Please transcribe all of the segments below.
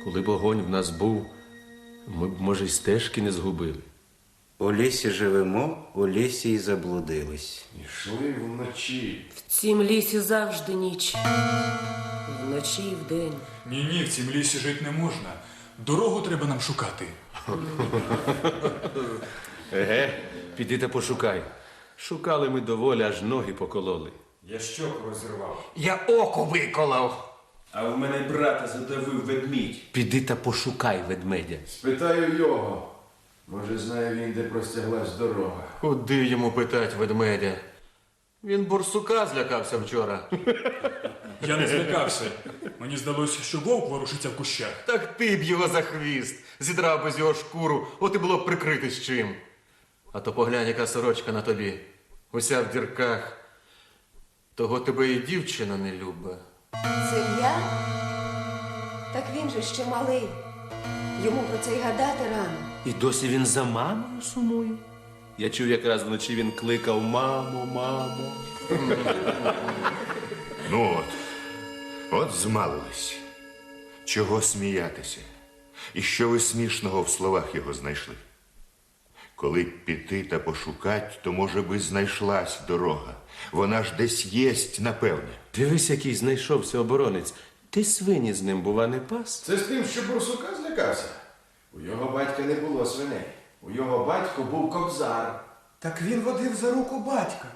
Коли б огонь в нас був, ми б, може, й стежки не згубили. У лісі живемо, у лісі й заблудились. Ішли вночі. В цім лісі завжди ніч. Вночі і вдень. Ні, в цім лісі жити не можна. Дорогу треба нам шукати. Еге, піди та пошукай. Шукали ми доволі, аж ноги покололи. Я щоку розірвав. Я око виколов. А в мене брата задавив ведмідь. Піди та пошукай ведмедя. Спитаю його. Може, знає він, де простяглась дорога. Куди йому питать ведмедя? Він борсука злякався вчора. Я не злякався. Мені здалося, що вовк ворушиться в кущах. Так ти б його за хвіст, зідрав би з його шкуру, от і було б прикрити з чим. А то поглянь, яка сорочка на тобі, уся в дірках. Того тебе і дівчина не люба. Це я? Так він же ще малий. Йому про це й гадати рано. І досі він за мамою сумує. Я чув, якраз вночі він кликав: мамо, мамо. Ну от змалились. Чого сміятися? І що ви смішного в словах його знайшли? Коли піти та пошукать, то, може би, знайшлась дорога. Вона ж десь єсть, напевне. Дивись, який знайшовся оборонець. Ти свині з ним, бува, не пас? Це з тим, що борсука злякався. У його батька не було свиней. У його батька був кобзар. Так він водив за руку батька.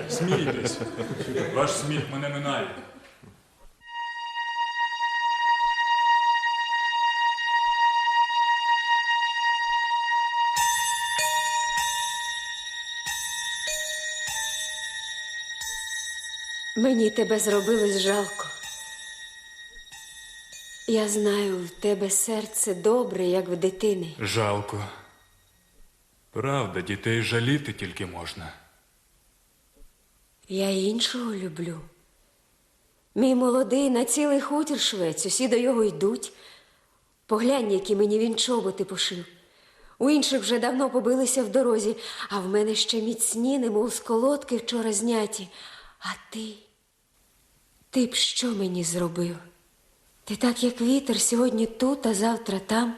Смійтесь. Ваш сміх мене минає. Мені тебе зробилось жалко. Я знаю, в тебе серце добре, як в дитини. Жалко. Правда, дітей жаліти тільки можна. Я іншого люблю. Мій молодий на цілий хутір швець, усі до його йдуть. Поглянь, які мені він чоботи пошив. У інших вже давно побилися в дорозі, а в мене ще міцні, немов з колодки вчора зняті. А ти б що мені зробив? Ти так, як вітер, сьогодні тут, а завтра там.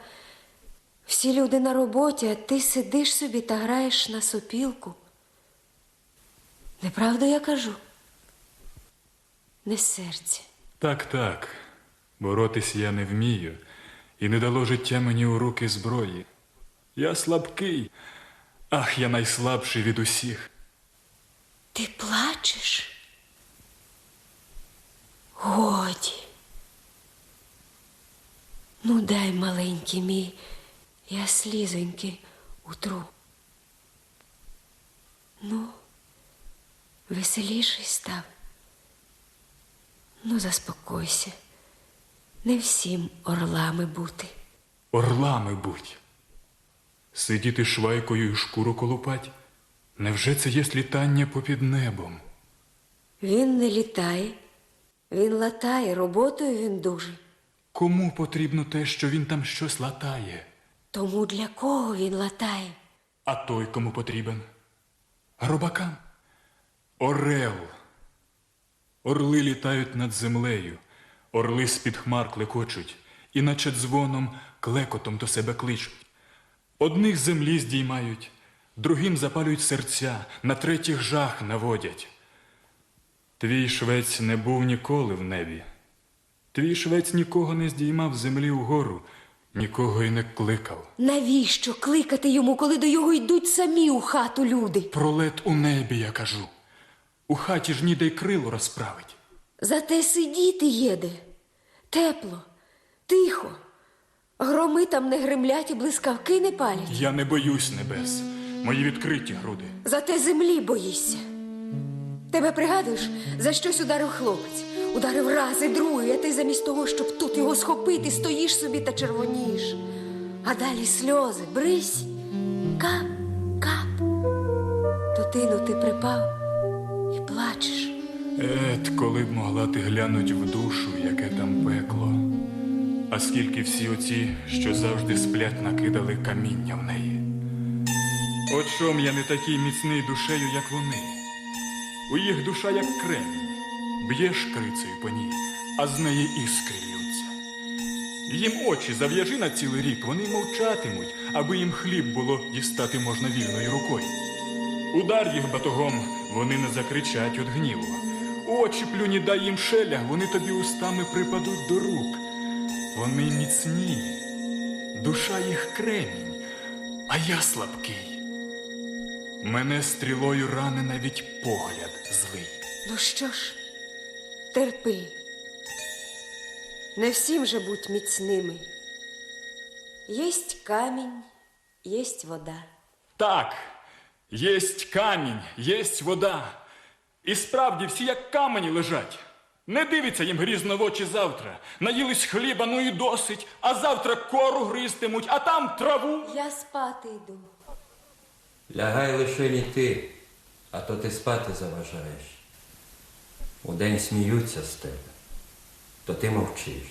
Всі люди на роботі, а ти сидиш собі та граєш на сопілку. Неправду я кажу? Не серце. Так. Боротись я не вмію. І не дало життя мені у руки зброї. Я слабкий. Ах, я найслабший від усіх. Ти плачеш? Годі. Ну, дай, маленький мій, я слізоньки утру. Ну, веселіший став. Ну, заспокойся. Не всім орлами бути. Орлами будь. Сидіти швайкою і шкуру колупать? Невже це є літання попід небом? Він не літає, він латає, роботою він дуже. Кому потрібно те, що він там щось латає? Тому для кого він латає? А той кому потрібен? Робакам? Орел. Орли літають над землею, орли з-під хмар клекочуть, і наче дзвоном, клекотом до себе кличуть. Одних землі здіймають, другим запалюють серця, на третіх жах наводять. Твій швець не був ніколи в небі. Твій швець нікого не здіймав з землі вгору, нікого й не кликав. Навіщо кликати йому, коли до його йдуть самі у хату люди? Пролет у небі, я кажу. У хаті ж ніде й крило розправить. Зате сидіти єде. Тепло, тихо. Громи там не гремлять і блискавки не палять. Я не боюсь небес. Мої відкриті груди. Зате землі боїшся. Тебе пригадуєш, за щось ударив хлопець? Ударив раз і другий, а ти замість того, щоб тут його схопити, стоїш собі та червонієш. А далі сльози, брись, кап, кап. До тину ти припав і плачеш. Коли б могла ти глянуть в душу, яке там пекло. А скільки всі оці, що завжди сплять, накидали каміння в неї. От чом я не такий міцний душею, як вони. У їх душа, як кремінь. Б'єш крицею по ній, а з неї іскри ллються. Їм очі зав'яжи на цілий рік, вони мовчатимуть, аби їм хліб було дістати можна вільною рукою. Удар їх батогом, вони не закричать від гніву. Очі плюні, дай їм шелях, вони тобі устами припадуть до рук. Вони міцні, душа їх кремінь, а я слабкий. Мене стрілою ране навіть погляд злий. Ну що ж, терпи. Не всім же будь міцними. Єсть камінь, єсть вода. Так, єсть камінь, єсть вода. І справді всі як камені лежать. Не дивиться їм грізно в очі завтра. Наїлись хліба, ну і досить, а завтра кору гризтимуть, а там траву. Я спати йду. Лягай лише не ти, а то ти спати заважаєш. Удень сміються з тебе, то ти мовчиш.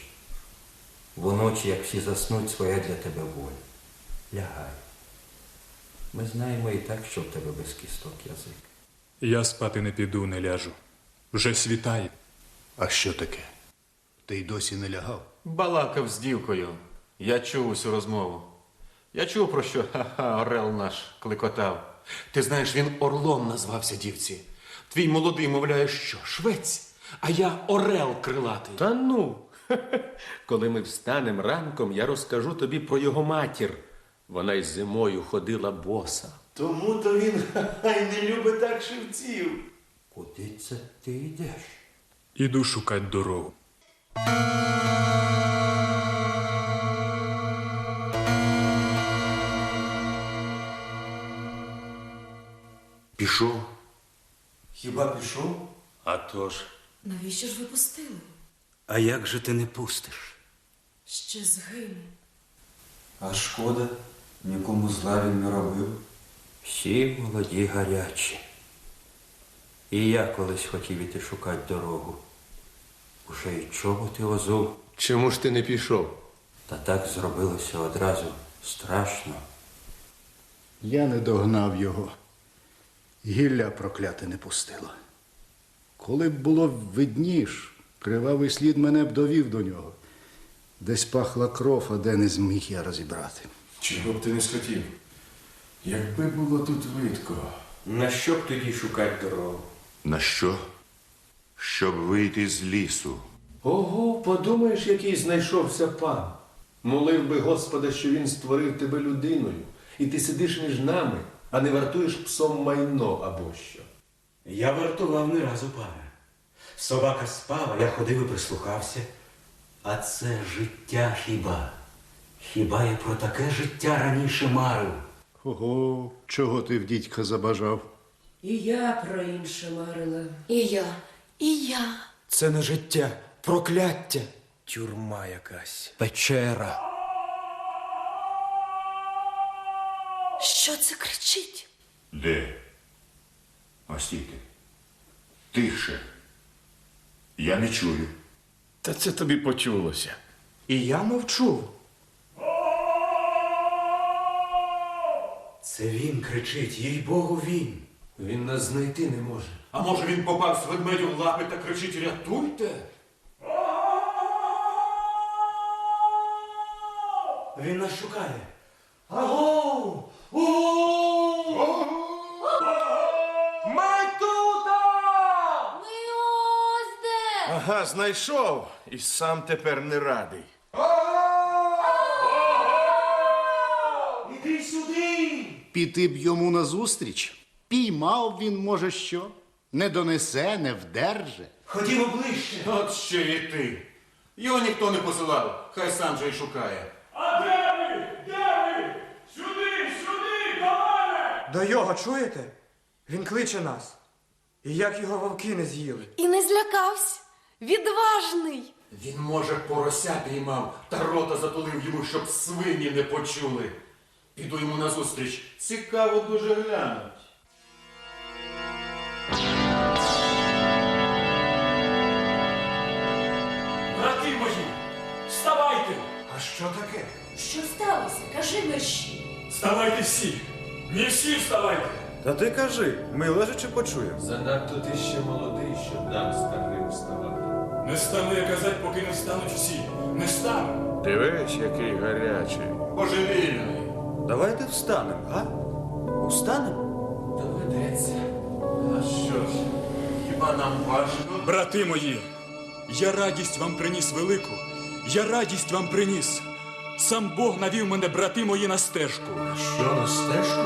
Вночі, як всі заснуть, своя для тебе воля. Лягай. Ми знаємо і так, що в тебе без кісток язик. Я спати не піду, не ляжу. Вже світає. А що таке? Ти й досі не лягав? Балакав з дівкою. Я чув усю розмову. Я чув, про що орел наш кликотав. Ти знаєш, він орлом назвався дівці. Твій молодий мовляє, що швець, а я орел крилатий. Та ну, коли ми встанем ранком, я розкажу тобі про його матір. Вона й зимою ходила боса. Тому-то він й не любить так шевців. Куди це ти йдеш? Іду шукать дорогу. Пішов? Хіба пішов? А то ж. Навіщо ж ви пустили? А як же ти не пустиш? Ще згину. А шкода, нікому зла він не робив. Всі молоді гарячі. І я колись хотів іти шукати дорогу. Уже й чоботи озув, Чому ж ти не пішов? та так зробилося одразу страшно. Я не догнав його. Гілля прокляте не пустило. Коли б було видніш, кривавий слід мене б довів до нього. Десь пахла кров, а де не зміг я розібрати. Чого б ти не схотів? Якби було тут видко. На що б тоді шукати дорогу? На що? Щоб вийти з лісу. Ого, подумаєш, який знайшовся пан. Молив би Господа, що він створив тебе людиною, і ти сидиш між нами, а не вартуєш псом майно або що. Я вартував не разу, пане. Собака спав, а я ходив і прислухався. А це життя хіба? Хіба я про таке життя раніше марив? Ого, чого ти в дідька забажав? І я про інше марила. І я. Це не життя, прокляття. Тюрма якась. Печера. Що це кричить? Де? Остійте. Тише. Я не чую. Та це тобі почулося. І я мовчу. Це він кричить, їй-богу, він. Він нас знайти не може. А може він попав з ведмедю в лапи та кричить «Рятуйте»? Він нас шукає. Ага, знайшов. І сам тепер не радий. Іди сюди! Піти б йому назустріч. Піймав він, може, що? Не донесе, не вдерже. Ходімо ближче. От ще і ти. Його ніхто не посилав, хай сам же й шукає. А де ви? Де ви? Сюди, сюди, до мене! До його, чуєте? Він кличе нас. І як його вовки не з'їли. І не злякався. Відважний. Він, може, порося піймав та рота затулив йому, щоб свині не почули. Піду йому назустріч. Цікаво дуже глянуть. Брати мої, вставайте! А що таке? Що сталося? Кажи мерщі. Вставайте всі! Не всі вставайте! Та ти кажи, ми лежачи почуємо. Занадто ти ще молодий, щоб нам старим вставати. Не стану я казати, поки не встануть всі. Не стану. Дивись, який гарячий. Божевільний. Давайте встанемо, га? Устанемо? Доведеться. А що ж, хіба нам важко? Брати мої, я радість вам приніс велику. Я радість вам приніс. Сам Бог навів мене, брати мої, на стежку. Що, на стежку?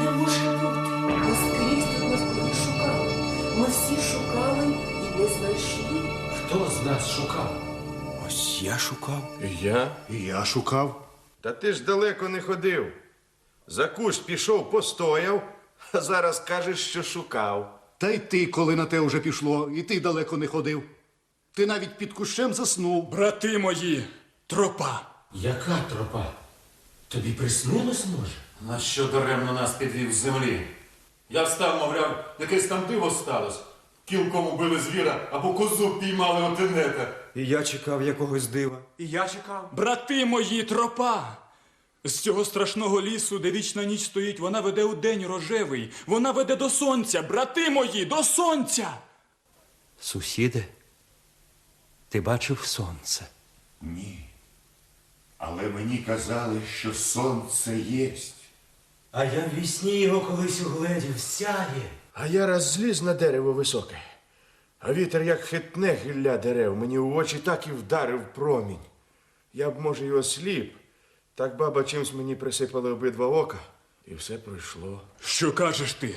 Не може бути. Ми скрізь тут нас будуть шукали. Ми всі шукали і не знайшли. Хто з нас шукав? Ось я шукав. Я? І я шукав. Та ти ж далеко не ходив. За кущ пішов, постояв, а зараз кажеш, що шукав. Та й ти, коли на те вже пішло, і ти далеко не ходив. Ти навіть під кущем заснув. Брати мої, тропа. Яка тропа? Тобі приснилось, може? На що даремно нас підвів з землі? Я встав, мовляв, якесь там диво сталося. Кілком убили звіра або козу піймали отинета. І я чекав якогось дива. І я чекав. Брати мої, тропа. З цього страшного лісу, де вічна ніч стоїть, вона веде у день рожевий. Вона веде до сонця, брати мої, до сонця. Сусіде, ти бачив сонце? Ні. Але мені казали, що сонце єсть. А я в вісні його колись угледів, сяє. А я раз зліз на дерево високе, а вітер як хитне гілля дерев, мені в очі так і вдарив промінь. Я б, може, й осліп, так баба чимсь мені присипала обидва ока, і все пройшло. Що кажеш ти?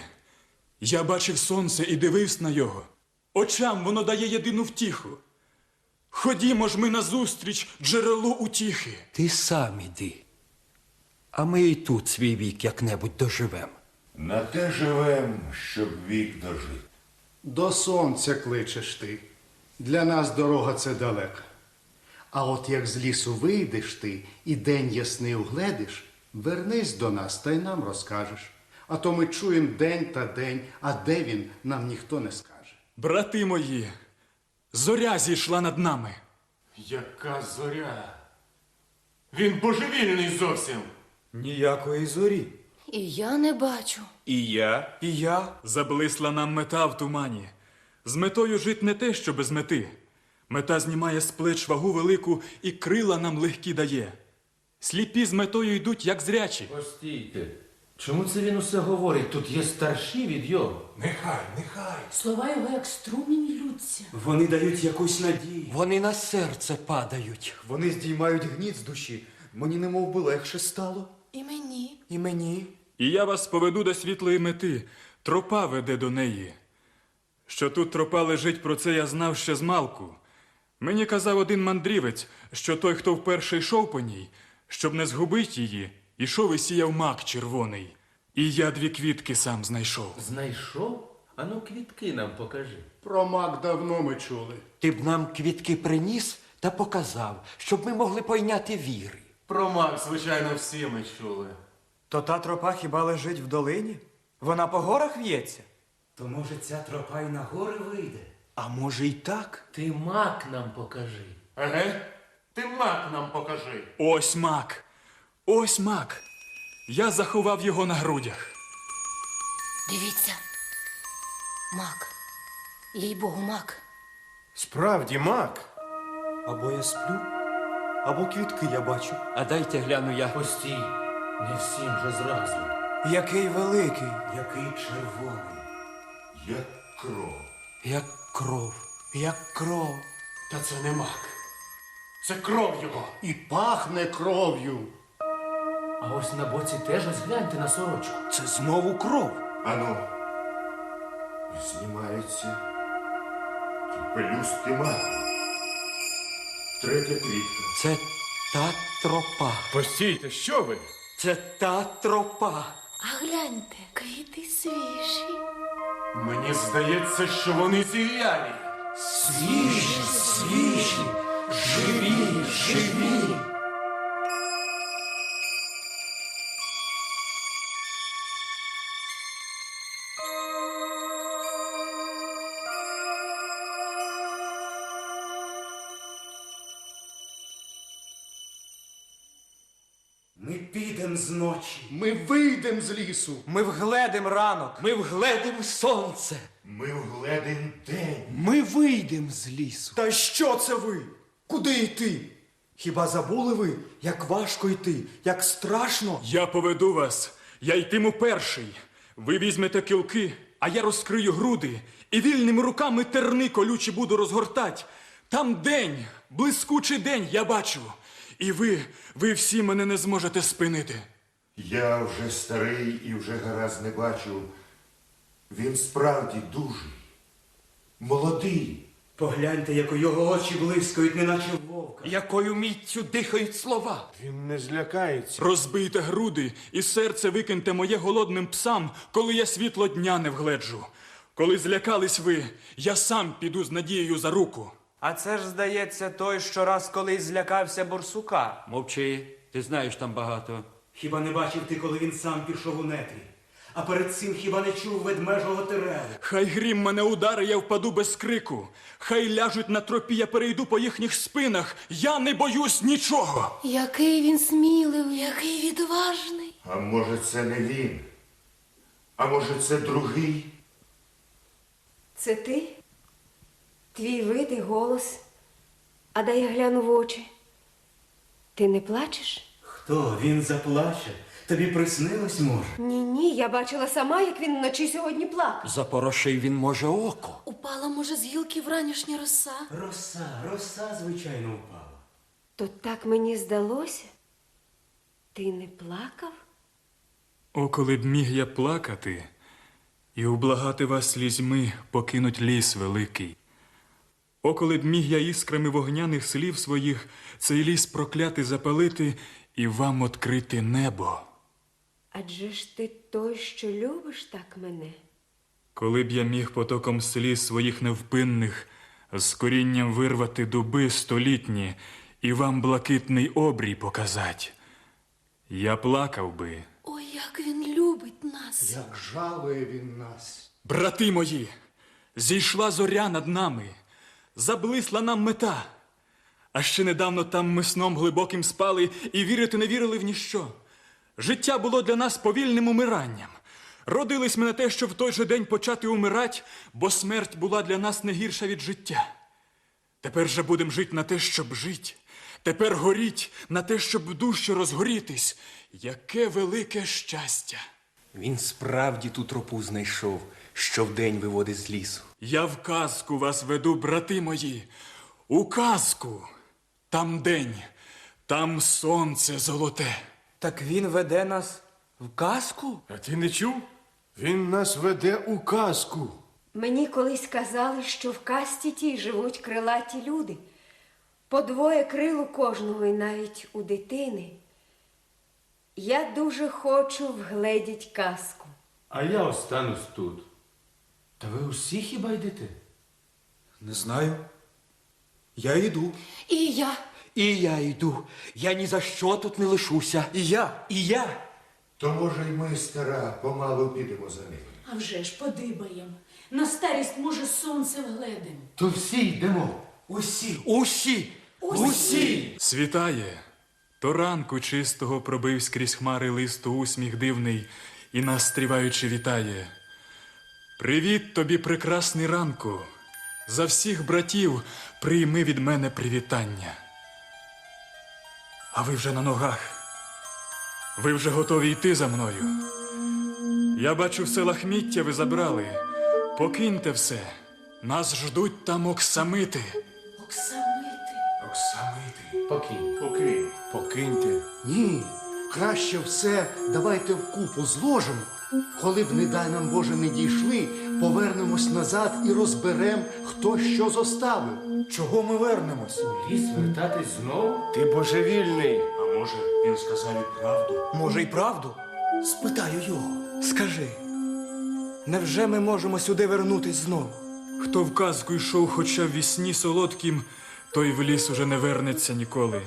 Я бачив сонце і дивився на його. Очам воно дає єдину втіху. Ходімо ж ми назустріч джерелу утіхи. Ти сам іди. А ми і тут свій вік як-небудь доживем. На те живем, щоб вік дожити. До сонця кличеш ти. Для нас дорога це далека. А от як з лісу вийдеш ти і день ясний угледиш, вернись до нас та й нам розкажеш. А то ми чуємо день та день, а де він, нам ніхто не скаже. Брати мої, зоря зійшла над нами. Яка зоря? Він божевільний зовсім. Ніякої зорі. І я не бачу. І я. І я. Заблисла нам мета в тумані. З метою жить не те, що без мети. Мета знімає з плеч вагу велику і крила нам легкі дає. Сліпі з метою йдуть, як зрячі. Постійте. Чому це він усе говорить? Тут є старші від його. Слова його як струмінь ллються. Вони дають якусь надію. Вони на серце падають. Вони здіймають гніт з душі. Мені немов би легше стало. І мені. І мені. І я вас поведу до світлої мети. Тропа веде до неї. Що тут тропа лежить, про це я знав ще змалку. Мені казав один мандрівець, що той, хто вперше йшов по ній, щоб не згубить її, ішов і сіяв мак червоний. І я 2 квітки сам знайшов. Знайшов? Ану, квітки нам покажи. Про мак давно ми чули. Ти б нам квітки приніс та показав, щоб ми могли пойняти віри. Про мак, звичайно, всі ми чули. То та тропа хіба лежить в долині? Вона по горах в'ється? То може ця тропа й на гори вийде? А може й так? Ти мак нам покажи. Еге? Ти мак нам покажи. Ось мак. Ось мак. Я заховав його на грудях. Дивіться. Мак. Їй-богу, мак. Справді, мак. Або я сплю, або квітки я бачу. А дайте гляну я. Постій. Не всім же зразу. Який великий. Який червоний, Як кров. як кров. Як кров. Та це не мак. Це кров його. І пахне кров'ю. А ось на боці теж ось гляньте на сорочку. Це знову кров. Ану, знімається ті пелюстки маку. 3 квітка. Це та тропа. Постійте, що ви? Це та тропа. А гляньте, квіти свіжі. Мені здається, що вони зів'ялі. Свіжі, свіжі, живі, живі. Ми підем з ночі. Ми вийдем з лісу. Ми вгледим ранок. Ми вгледим сонце. Ми вгледим день. Ми вийдемо з лісу. Та що це ви? Куди йти? Хіба забули ви, як важко йти, як страшно? Я поведу вас, я йтиму перший. Ви візьмете кілки, а я розкрию груди, і вільними руками терни колючі буду розгортать. Там день, блискучий день, я бачу. І ви всі мене не зможете спинити. Я вже старий і вже гаразд не бачу. Він справді дужий, молодий. Погляньте, як у його очі блискають, неначе вовка. Якою міттю дихають слова. Він не злякається. Розбийте груди, і серце викиньте моє голодним псам, коли я світло дня не вгледжу. Коли злякались ви, я сам піду з надією за руку. А це ж, здається, той, що раз колись злякався борсука. Мовчи, ти знаєш там багато. Хіба не бачив ти, коли він сам пішов у нетрі? А перед цим хіба не чув ведмежого тереву? Хай грім мене удари, я впаду без крику. Хай ляжуть на тропі, я перейду по їхніх спинах. Я не боюсь нічого. Який він сміливий, який відважний. А може, це не він? А може, це другий? Це ти? Твій вид і голос. А дай я гляну в очі. Ти не плачеш? Хто? Він заплаче? Тобі приснилось, може? Ні, я бачила сама, як він вночі сьогодні плакав. Запорошив він, може, око. Упала, може, з гілки вранішня роса. Роса, звичайно, упала. То так мені здалося. Ти не плакав? О, коли б міг я плакати і ублагати вас слізьми покинуть ліс великий. О, коли б міг я іскрами вогняних слів своїх цей ліс проклятий запалити і вам відкрити небо. Адже ж ти той, що любиш так мене. Коли б я міг потоком сліз своїх невпинних з корінням вирвати дуби столітні і вам блакитний обрій показать, я плакав би. Ой, як він любить нас. Як жалує він нас. Брати мої, зійшла зоря над нами, заблисла нам мета. А ще недавно там ми сном глибоким спали і вірити не вірили в ніщо. Життя було для нас повільним умиранням. Родились ми на те, щоб в той же день почати умирать, бо смерть була для нас не гірша від життя. Тепер же будем жити на те, щоб жить. Тепер горіть на те, щоб дужче розгорітись. Яке велике щастя! Він справді ту тропу знайшов, що вдень виводить з лісу. Я в казку вас веду, брати мої, у казку. Там день, там сонце золоте. Так він веде нас в казку? А ти не чув? Він нас веде у казку. Мені колись казали, що в касті тій живуть крилаті люди. По двоє крил у кожного і навіть у дитини. Я дуже хочу вгледіть казку. А я останусь тут. Та ви усі хіба йдете? Не знаю. Я йду. І я. І я йду. Я ні за що тут не лишуся. І я. І я. То, може, й ми, стара, помалу підемо за ним. А вже ж подибаєм. На старість, може, сонце вгледим. То всі йдемо. Усі. Усі. Усі. Світає, то ранку чистого пробив скрізь хмари листу усміх дивний і нас стріваючи вітає. Привіт тобі, прекрасний ранку, за всіх братів прийми від мене привітання. А ви вже на ногах, ви вже готові йти за мною. Я бачу, все лахміття ви забрали, покиньте все, нас ждуть там оксамити. Оксамити. Оксамити. Покиньте. Ні, краще все давайте вкупу зложимо. Коли б, не дай нам Боже, не дійшли, повернемось назад і розберем, хто що зоставив. Чого ми вернемось? Ліс вертатись знову? Ти божевільний. А може, він сказав і правду? Може, і правду? Спитаю його. Скажи, невже ми можемо сюди вернутись знову? Хто в казку йшов хоча в вісні солодким, той в ліс уже не вернеться ніколи.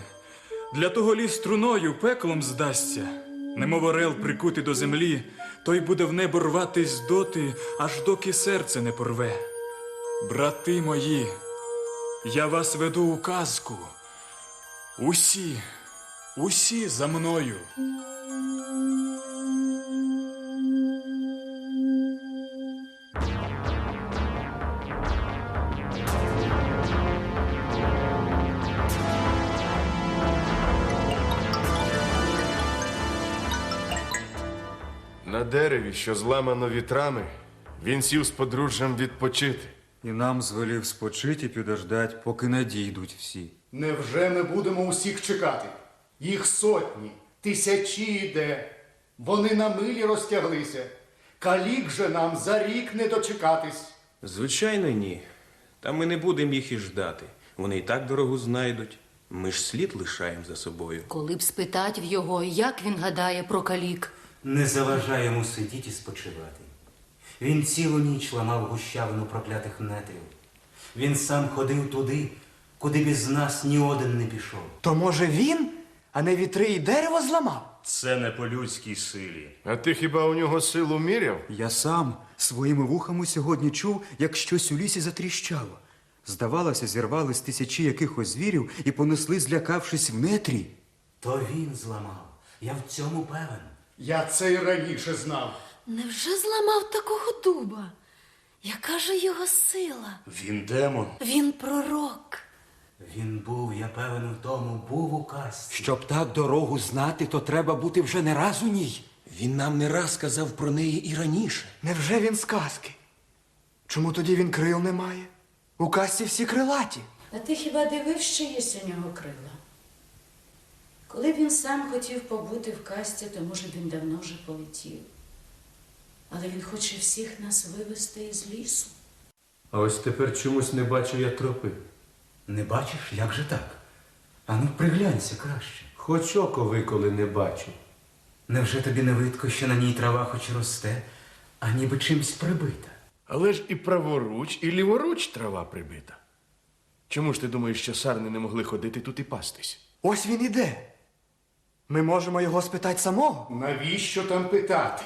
Для того ліс струною пеклом здасться, немов орел прикутий до землі, той буде в небо рватись доти, аж доки серце не порве. Брати мої, я вас веду у казку. Усі за мною. На дереві, що зламано вітрами, він сів з подружжям відпочити. І нам звелів спочить і підождать, поки надійдуть всі. Невже ми будемо усіх чекати? Їх сотні, тисячі йде. Вони на милі розтяглися. Калік же нам за рік не дочекатись. Звичайно, ні. Та ми не будемо їх і ждати. Вони і так дорогу знайдуть. Ми ж слід лишаємо за собою. Коли б спитать в його, як він гадає про калік. Не заважай йому сидіти і спочивати. Він цілу ніч ламав гущавину проклятих нетрів. Він сам ходив туди, куди без нас ні один не пішов. То може він, а не вітри і дерево зламав? Це не по людській силі. А ти хіба у нього силу міряв? Я сам своїми вухами сьогодні чув, як щось у лісі затріщало. Здавалося, зірвались тисячі якихось звірів і понесли, злякавшись в нетрі. То він зламав. Я в цьому певен. Я це й раніше знав. Невже зламав такого дуба? Яка же його сила? Він демон. Він пророк. Він був, я певен в тому, був у казці. Щоб так дорогу знати, то треба бути вже не раз у ній. Він нам не раз казав про неї і раніше. Невже він з казки? Чому тоді він крил не має? У казці всі крилаті. А ти хіба дивився, що є у нього крила? Коли б він сам хотів побути в казці, то, може, він давно вже полетів. Але він хоче всіх нас вивезти із лісу. А ось тепер чомусь не бачу я тропи. Не бачиш, як же так? Ану, приглянься краще. Хоч око виколи не бачу. Невже тобі не видко, що на ній трава хоч росте, а ніби чимсь прибита? Але ж і праворуч, і ліворуч трава прибита. Чому ж ти думаєш, що сарни не могли ходити тут і пастись? Ось він іде. Ми можемо його спитати самого. Навіщо там питати?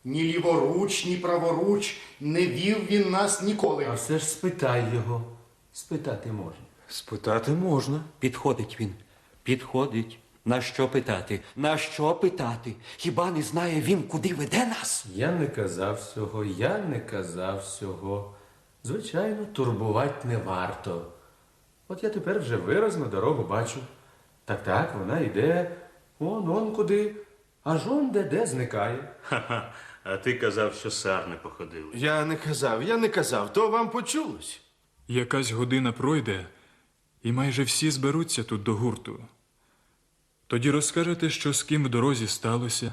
Ні ліворуч, ні праворуч не вів він нас ніколи. А все ж спитай його. Спитати можна. Спитати можна. Підходить він. Підходить. На що питати? На що питати? Хіба не знає він, куди веде нас? Я не казав цього, я не казав цього. Звичайно, турбувати не варто. От я тепер вже виразно дорогу бачу. Так, вона йде он куди, аж он де зникає. Ха-ха. А ти казав, що сарни походили. Я не казав, то вам почулось. Якась година пройде, і майже всі зберуться тут до гурту. Тоді розкажете, що з ким в дорозі сталося,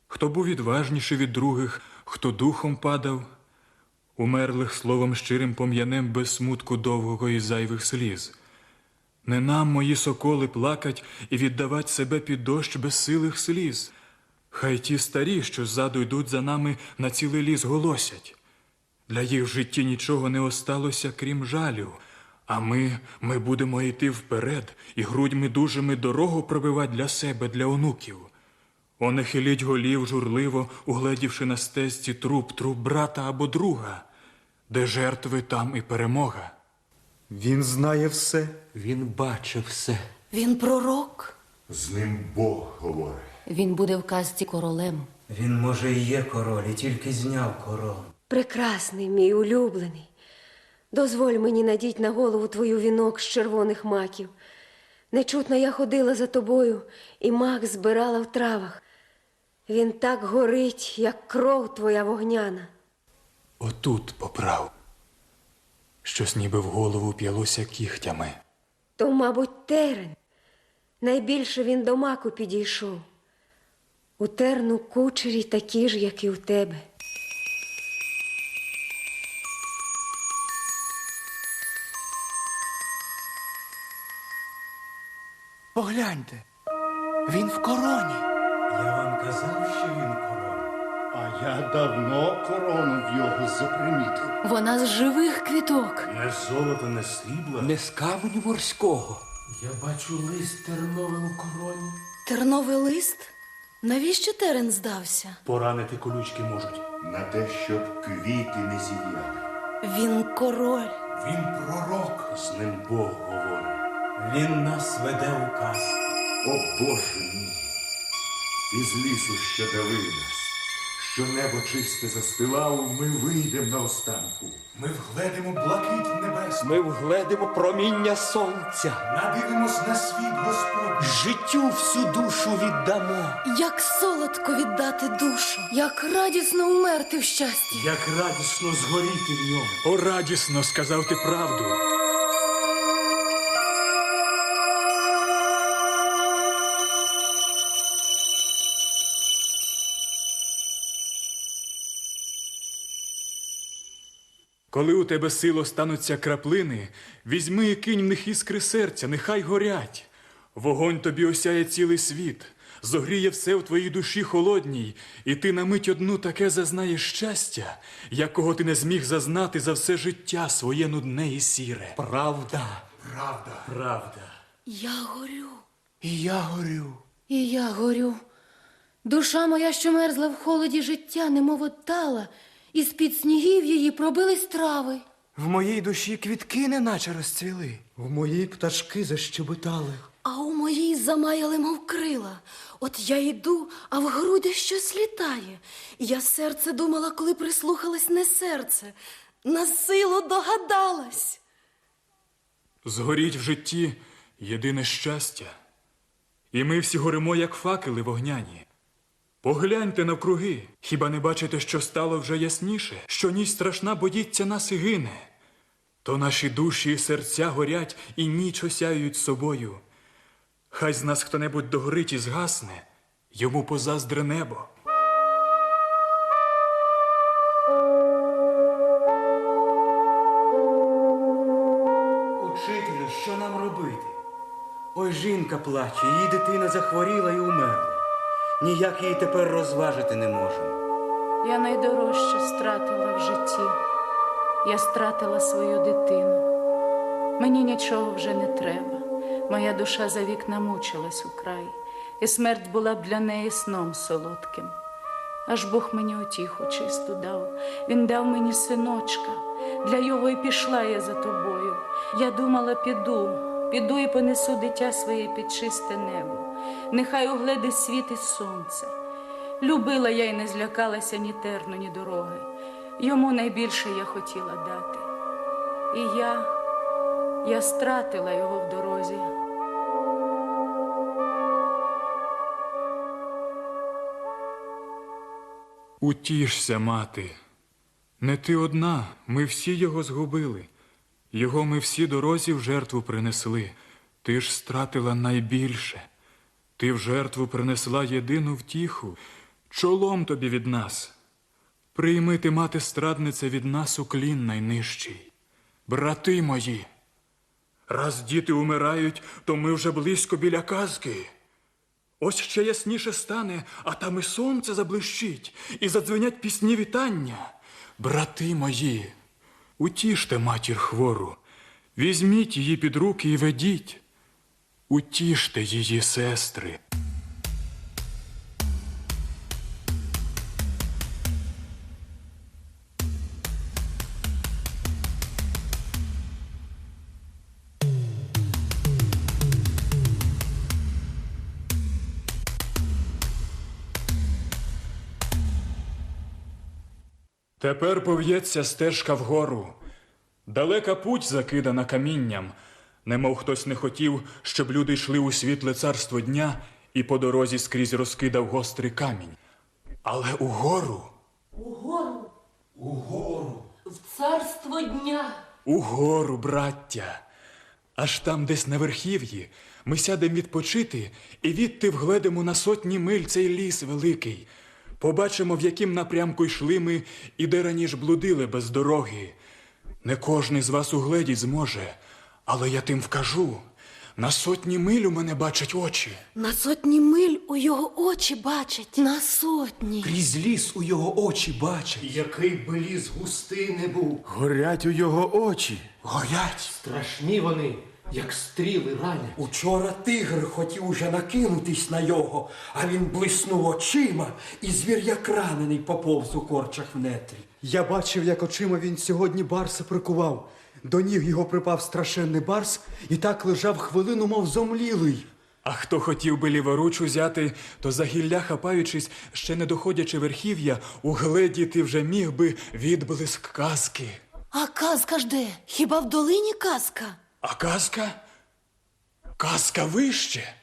хто був відважніший від других, хто духом падав, умерлих словом щирим пом'янем без смутку довгого і зайвих сліз. Не нам, мої соколи, плакать і віддавать себе під дощ безсилих сліз. Хай ті старі, що ззаду йдуть за нами, на цілий ліс голосять. Для їх в житті нічого не осталося, крім жалю. А ми будемо йти вперед і грудьми дужими дорогу пробивать для себе, для онуків. О, не хиліть голів журливо, угледівши на стежці труп брата або друга. Де жертви, там і перемога. Він знає все. Він бачив все. Він пророк. З ним Бог говорить. Він буде в казці королем. Він, може, і є король, і тільки зняв корону. Прекрасний мій улюблений. Дозволь мені надіть на голову твою вінок з червоних маків. Нечутно я ходила за тобою і мак збирала в травах. Він так горить, як кров твоя вогняна. Отут поправ. Щось ніби в голову п'ялося кігтями. То, мабуть, терен. Найбільше він до маку підійшов. У терну кучері такі ж, як і у тебе. Погляньте, він в короні. Я вам казав, що він король. А я давно корону в його запримітив. Вона з живих квіток. Не золото, не срібла. Не з каменю морського. Я бачу лист терновим у короні. Терновий лист? Навіщо терен здався? Поранити колючки можуть. На те, щоб квіти не зів'яли. Він король. Він пророк. З ним Бог говорить. Він нас веде у казку. О, Боже мій! Із лісу, що давив нас, що небо чисте застилав, ми вийдем на останку. Ми вгледимо блакить небесну, Ми вгледимо проміння сонця, надивимось на світ Господь. життю всю душу віддамо. Як солодко віддати душу, як радісно умерти в щасті. Як радісно згоріти в ньому. О, радісно сказав ти правду. Коли у тебе сило стануться краплини, візьми і кинь в них іскри серця, нехай горять. Вогонь тобі осяє цілий світ, зогріє все в твоїй душі холодній, і ти на мить одну таке зазнаєш щастя, якого ти не зміг зазнати за все життя своє нудне і сіре. Правда. Правда. Я горю. І я горю. І я горю. Душа моя, що мерзла в холоді життя, немов оттала, і з-під снігів її пробились трави. В моїй душі квітки неначе розцвіли. В моїй пташки защебетали. А у моїй замаяли, мов крила. От я йду, а в груди щось літає. Я серце думала, коли прислухалась, не серце. На силу догадалась. Згоріть в житті єдине щастя. І ми всі горимо, як факели вогняні. Погляньте навкруги, хіба не бачите, що стало вже ясніше, що ніч страшна боїться нас і гине? То наші душі і серця горять і ніч осяюють собою. Хай з нас хто-небудь догорить і згасне, йому позаздре небо. Учителю, що нам робити? Ой, жінка плаче, її дитина захворіла і умерла. Ніяк її тепер розважити не можемо. Я найдорожче стратила в житті. Я стратила свою дитину. Мені нічого вже не треба. Моя душа за вік намучилась украй, і смерть була б для неї сном солодким. Аж Бог мені утіху чисту дав. Він дав мені синочка. Для його і пішла я за тобою. Я думала, піду і понесу дитя своє під чисте небо. Нехай угледе світ і сонце. Любила я й не злякалася ні терну, ні дороги. Йому найбільше я хотіла дати. І я стратила його в дорозі. Утішся, мати. Не ти одна, ми всі його згубили. Його ми всі дорозі в жертву принесли. Ти ж стратила найбільше. Ти в жертву принесла єдину втіху. Чолом тобі від нас. Прийми ти, мати страдниця, від нас уклін найнижчий. Брати мої, раз діти умирають, то ми вже близько біля казки. Ось ще ясніше стане, а там і сонце заблищить, і задзвенять пісні вітання. Брати мої, утіште матір хвору, візьміть її під руки і ведіть. Утіште її, сестри. Тепер пов'ється стежка вгору. Далека путь закидана камінням, немов хтось не хотів, щоб люди йшли у світле царство дня і по дорозі скрізь розкидав гострий камінь. Але угору, Угору, в царство дня. угору, браття. Аж там десь на верхів'ї ми сядемо відпочити і відти вгледимо на сотні миль цей ліс великий. Побачимо, в яким напрямку йшли ми і де раніше блудили без дороги. Не кожний з вас угледіть зможе, але я тим вкажу. На сотні миль у мене бачать очі. На сотні миль у його очі бачать. На сотні. Крізь ліс у його очі бачать. Який би ліс густий не був. Горять у його очі. Горять. Страшні вони, як стріли ранять. Учора тигр хотів уже накинутись на його, а він блиснув очима, і звір як ранений поповз у корчах в нетрі. Я бачив, як очима він сьогодні барса прикував. До ніг його припав страшенний барс і так лежав хвилину, мов зомлілий. А хто хотів би ліворуч узяти, то за гілля хапаючись, ще не доходячи верхів'я, угледіти вже міг би відблиск казки. А казка ж де? Хіба в долині казка? А казка? Казка вище.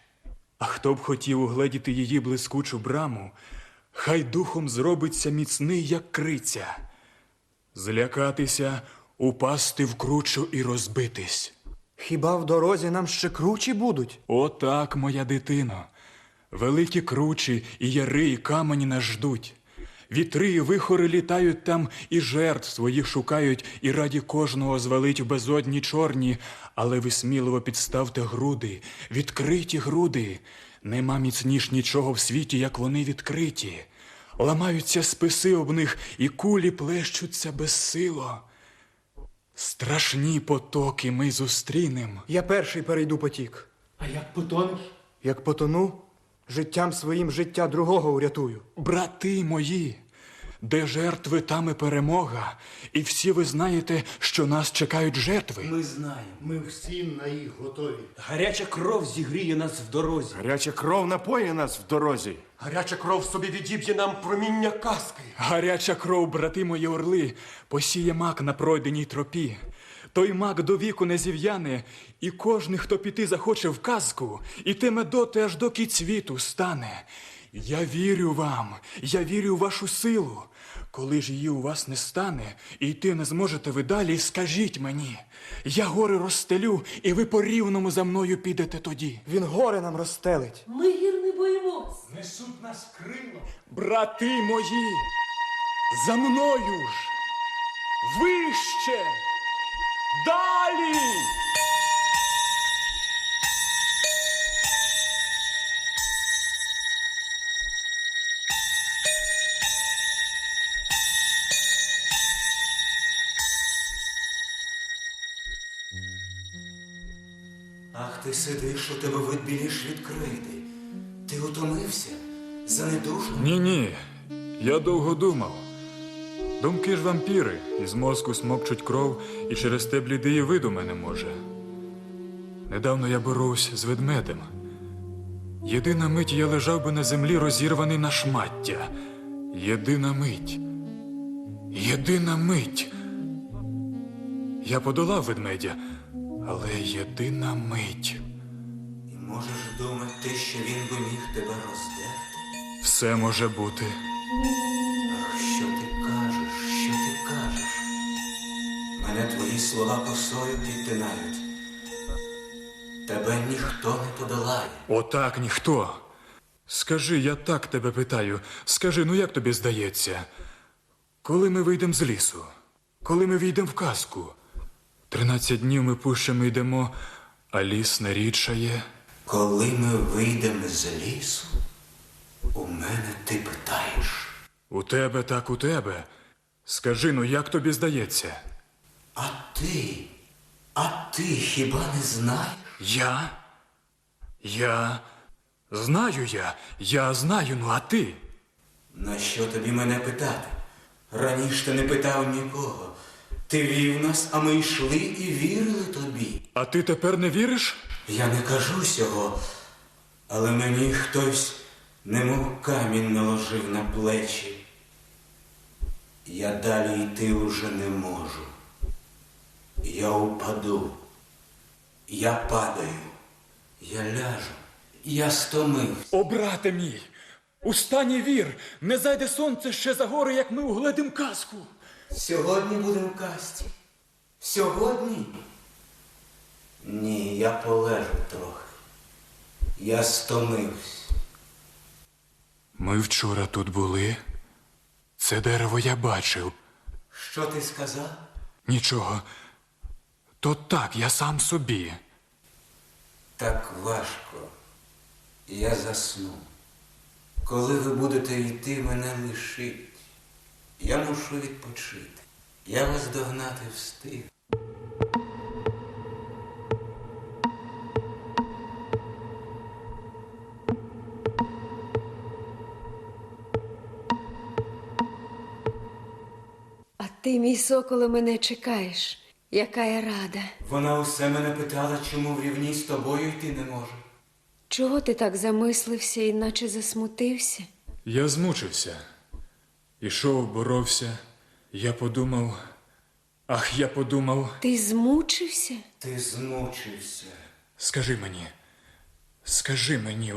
А хто б хотів угледіти її блискучу браму, хай духом зробиться міцний, як криця. Злякатися, упасти в кручу і розбитись. Хіба в дорозі нам ще кручі будуть? Отак, моя дитино. Великі кручі і яри, і камені нас ждуть. Вітри і вихори літають там, і жертв своїх шукають, і раді кожного звалить в безодні чорні. Але ви сміливо підставте груди, відкриті груди. Нема міцніш нічого в світі, як вони відкриті. Ламаються списи об них, і кулі плещуться безсило. Страшні потоки ми зустрінем. Я перший перейду потік. А як потонеш? Як потону, життям своїм життя другого урятую. Брати мої, де жертви, там і перемога. І всі ви знаєте, що нас чекають жертви. Ми знаємо. Ми всі на їх готові. Гаряча кров зігріє нас в дорозі. Гаряча кров напоє нас в дорозі. Гаряча кров собі відіб'є нам проміння казки. Гаряча кров, брати мої орли, посіє мак на пройденій тропі. Той мак до віку не зів'яне, і кожний, хто піти захоче в казку, ітиме доти, аж доки цвіту стане. Я вірю вам, я вірю в вашу силу. Коли ж її у вас не стане, і йти не зможете ви далі, скажіть мені. Я гори розстелю, і ви по рівному за мною підете тоді. Він гори нам розстелить. Ми гір не боїмось. Несуть нас крило. Брати мої, за мною ж, вище, далі! Ах, ти сидиш, у тебе вид біліш відкритий. Ти утомився? Занедужав? Ні, я довго думав. Думки ж вампіри, із мозку смокчуть кров, і через те блідий виду мене може. Недавно я боровся з ведмедем. Єдина мить я лежав би на землі, розірваний на шмаття. Єдина мить. Єдина мить. Я подолав ведмедя, але єдина мить. І можеш думати, що він би міг тебе роздерти? Все може бути. Ах, що ти кажеш, що ти кажеш? Мене твої слова косою підтинають. Тебе ніхто не подолає. Отак ніхто. Скажи, я так тебе питаю. Скажи, ну як тобі здається? Коли ми вийдемо з лісу? Коли ми війдемо в казку? 13 днів ми пущами йдемо, а ліс не рідшає. Коли ми вийдемо з лісу, у мене ти питаєш. У тебе так у тебе. Скажи, ну як тобі здається? А ти хіба не знаєш? Я знаю, ну а ти? На що тобі мене питати? Раніше ти не питав нікого. Ти вів нас, а ми йшли і вірили тобі. А ти тепер не віриш? Я не кажу цього, але мені хтось немов камінь наложив на плечі. Я далі йти уже не можу. Я упаду. Я падаю. Я ляжу. Я стомився. О, брате мій, устань і вір, не зайде сонце ще за гори, як ми угледим казку. Сьогодні будемо в касті. Сьогодні? Ні, я полежу трохи. Я стомився. Ми вчора тут були. Це дерево я бачив. Що ти сказав? Нічого. То так, я сам собі. Так важко. Я засну. Коли ви будете йти, мене лишить. Я мушу відпочити. Я вас догнати встиг. А ти, мій соколе, мене чекаєш. Яка я рада. Вона усе мене питала, чому в рівні з тобою йти не можу. Чого ти так замислився і наче засмутився? Я змучився. Ішов, боровся. Я подумав. Ах, я подумав. Ти змучився? Ти змучився. Скажи мені,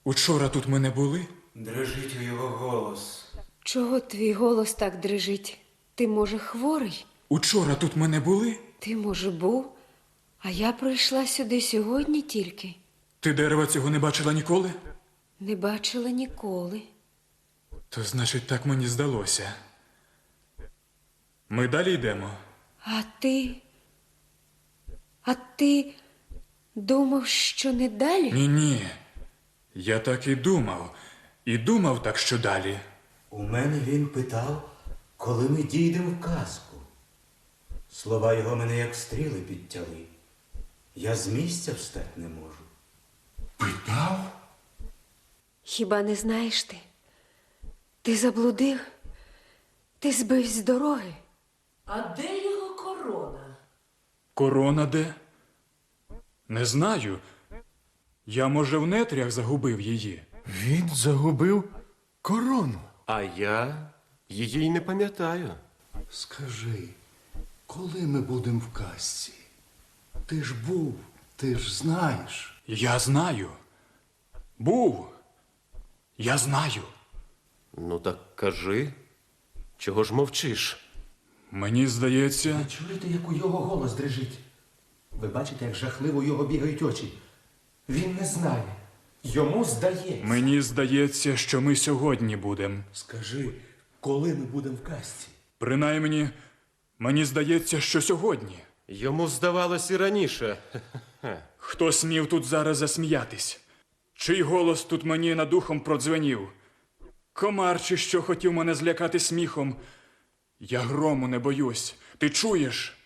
учора тут ми не були? Дрижить у його голос. Чого твій голос так дрижить? Ти, може, хворий? Учора тут ми не були? Ти, може, був, а я прийшла сюди сьогодні тільки. Ти дерева цього не бачила ніколи? Не бачила ніколи. То значить, так мені здалося. Ми далі йдемо. А ти думав, що не далі? Ні. Я так і думав. І думав так, що далі. У мене він питав, коли ми дійдемо в казку. Слова його мене як стріли підтяли. Я з місця встати не можу. Питав? Хіба не знаєш ти? Ти заблудив? Ти збився з дороги? А де його корона? Корона де? Не знаю. Я, може, в нетрях загубив її. Він загубив корону. А я її й не пам'ятаю. Скажи, коли ми будемо в казці? Ти ж був, ти ж знаєш. Я знаю. Був. Я знаю. Ну так кажи, чого ж мовчиш? Мені здається, Чуєте, як у його голос дрижить? Ви бачите, як жахливо у його бігають очі. Він не знає. Йому здається. мені здається, що ми сьогодні будемо. Скажи, коли ми будемо в казці? Принаймні, мені здається, що сьогодні. Йому здавалось і раніше. Хто смів тут зараз засміятись? Чий голос тут мені над ухом продзвенів? Комар чи що хотів мене злякати сміхом? Я грому не боюсь. Ти чуєш?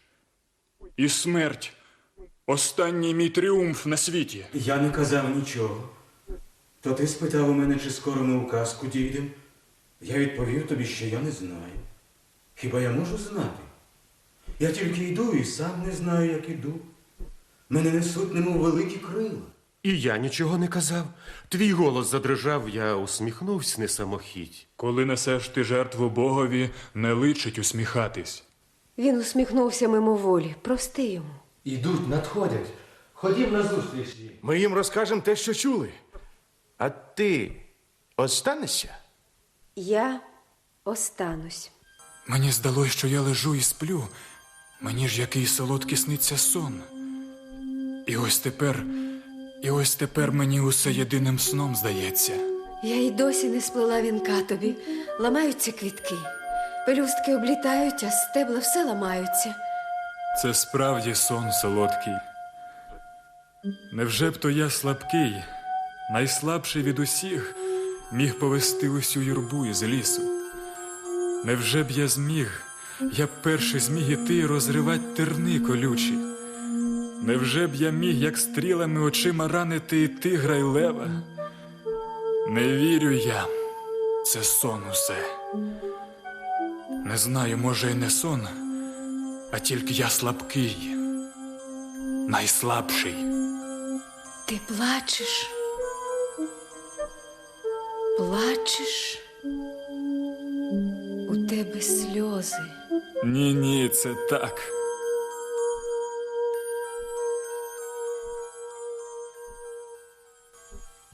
І смерть – останній мій тріумф на світі. Я не казав нічого. То ти спитав у мене, чи скоро ми у казку дійдемо. Я відповів тобі, що я не знаю. Хіба я можу знати? Я тільки йду і сам не знаю, як іду. Мене несуть, немов великі крила. І я нічого не казав. Твій голос задрижав, я усміхнувся не самохідь. Коли несеш ти жертву Богові, не личить усміхатись. Він усміхнувся мимоволі. Прости йому. Ідуть, надходять. Ходім назустріч їм. Ми їм розкажемо те, що чули. А ти останешся? Я останусь. Мені здалось, що я лежу і сплю. Мені ж який солодкий сниться сон. І ось тепер мені усе єдиним сном здається. Я й досі не сплела вінка тобі. Ламаються квітки. Пелюстки облітають, а стебла все ламаються. Це справді сон солодкий. Невже б то я слабкий, найслабший від усіх, міг повести усю юрбу із лісу? Невже б я зміг, я б перший зміг іти розривать терни колючі? Невже б я міг, як стрілами очима ранити і тигра, й лева? Не вірю я, це сон усе. Не знаю, може, й не сон, а тільки я слабкий, найслабший. Ти плачеш? Плачеш? У тебе сльози. Ні, це так.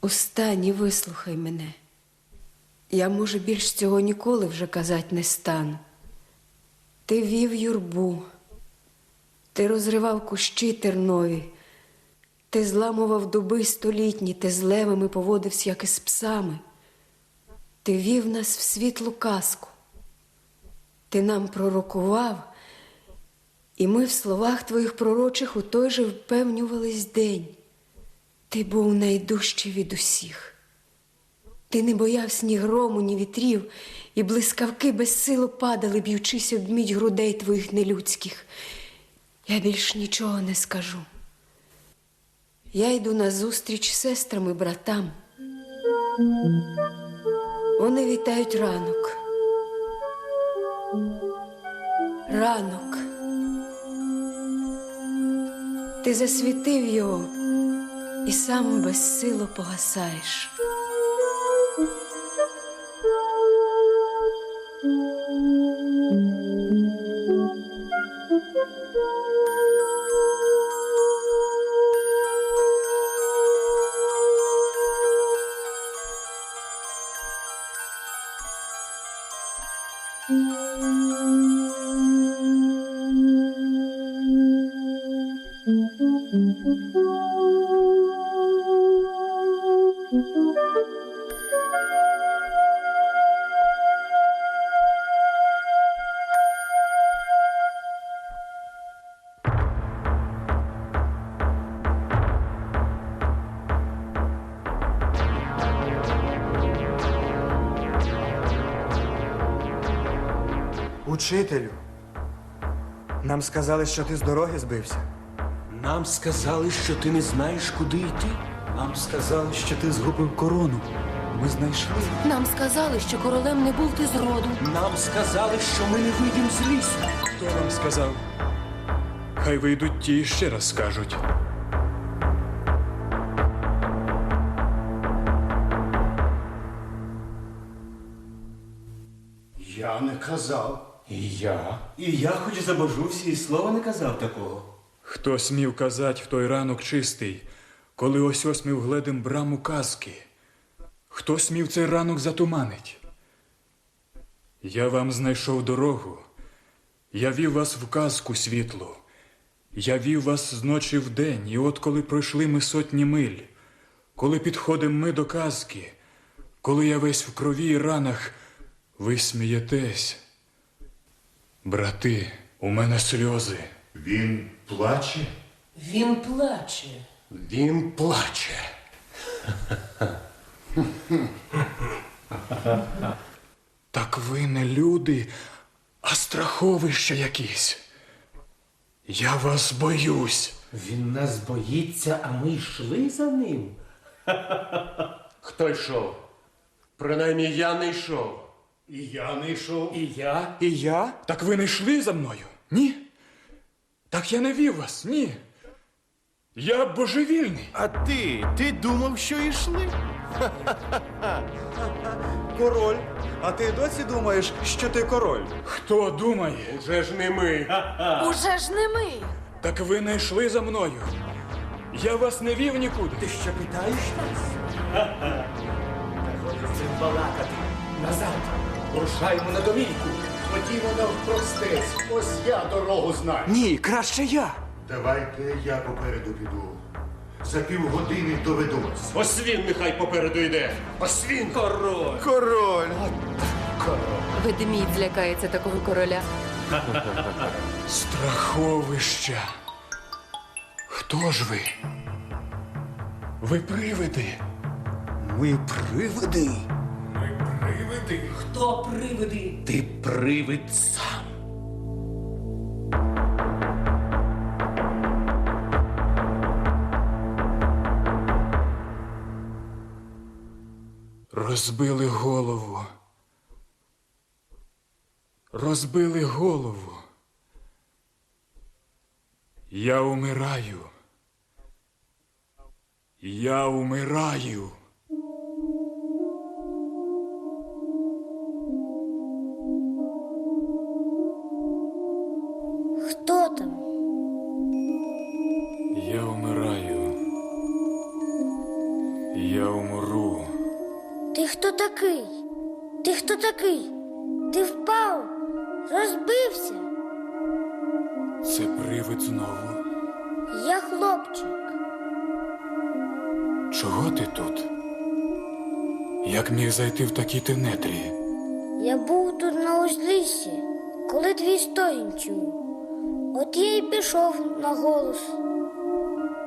Устань і вислухай мене. Я, може, більш цього ніколи вже казать не стану. Ти вів юрбу, ти розривав кущі тернові, ти зламував дуби столітні, ти з левами поводився, як із псами. Ти вів нас в світлу казку. Ти нам пророкував, і ми в словах твоїх пророчих у той же впевнювались день. Ти був найдужчий від усіх. Ти не боявся ні грому, ні вітрів, і блискавки безсилу падали, б'ючись об мідь грудей твоїх нелюдських. Я більш нічого не скажу. Я йду назустріч сестрам і братам. Вони вітають ранок. Ранок. Ти засвітив його, і сам безсило погасаєш. Учителю, нам сказали, що ти з дороги збився. Нам сказали, що ти не знаєш, куди йти. Нам сказали, що ти згубив корону. Ми знайшли. Нам сказали, що королем не був ти зроду. Нам сказали, що ми не вийдемо з лісу. Хто вам сказав? Хай вийдуть ті і ще раз скажуть. Я не казав. І я хоч забожуся, і слова не казав такого. Хто смів казать в той ранок чистий, коли ось осмів гледим браму казки? Хто смів цей ранок затуманить? Я вам знайшов дорогу, я вів вас в казку світлу, я вів вас з ночі в день, і от коли пройшли ми сотні миль, коли підходим ми до казки, коли я весь в крові і ранах, ви смієтесь. Брати, у мене сльози. Він плаче? Він плаче. Він плаче. Так ви не люди, а страховища якісь. Я вас боюсь. Він нас боїться, а ми йшли за ним. Хто йшов? Принаймні я не йшов. І я не йшов. І я? І я? Так ви не йшли за мною? Ні? Так я не вів вас, ні. Я божевільний. А ти думав, що йшли? Король. А ти досі думаєш, що ти король? Хто думає? Уже ж не ми. Уже ж не ми. Так ви не йшли за мною. Я вас не вів нікуди. Ти ще питаєш нас? Цим балакати. Назад. Рушаймо на домівку. Ходімо навпростець. Ось я дорогу знаю. Ні, краще я. Давайте я попереду піду. За півгодини доведу вас. Ось він нехай попереду йде. Ось він. Король. Король! Ведмідь злякається такого короля. Страховища. Хто ж ви? Ви привиди. Ми привиди. Хто привиди? Ти привид сам. Розбили голову. Розбили голову. Я умираю. Я умираю. Хто там? Я умираю. Я умру. Ти хто такий? Ти хто такий? Ти впав, розбився. Це привид знову. Я хлопчик. Чого ти тут? Як міг зайти в такі тенетрі? Я був тут на узліссі, коли твій стогін чув. От я й пішов на голос.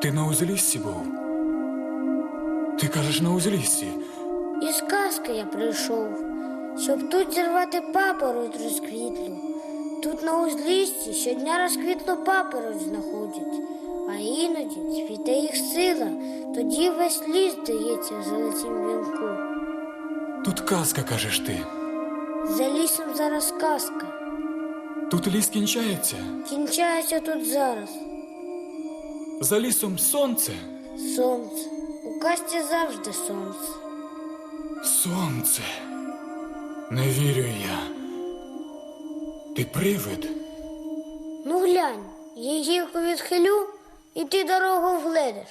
Ти на узліссі був? Ти кажеш на узліссі? Із казки я прийшов, щоб тут зірвати папороть розквітлу. Тут на узліссі щодня розквітлу папороть знаходять, а іноді цвіте їх сила, тоді весь ліс здається в золотім вінку. Тут казка, кажеш ти. За лісом зараз казка. Тут ліс кінчається. Кінчається тут зараз. За лісом сонце. Сонце. У казці завжди сонце. Сонце. Не вірю я. Ти привид? Ну глянь, я гілку відхилю, і ти дорогу вгледиш.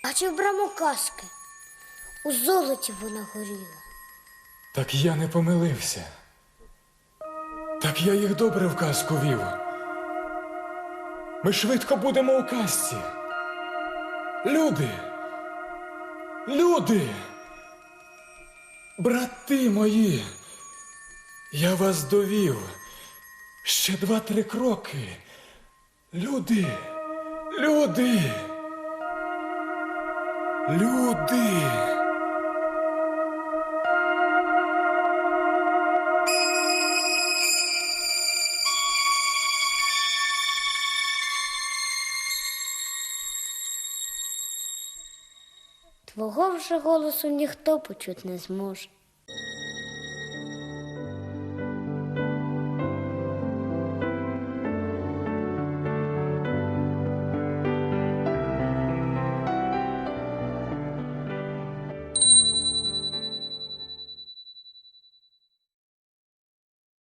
Бачив браму казки. У золоті вона горіла. Так я не помилився. Так я їх добре в казку вів. Ми швидко будемо у казці. Люди! Люди! Брати мої! Я вас довів. Ще 2-3 кроки. Люди! Люди! Люди! Твого вже голосу ніхто почуть не зможе.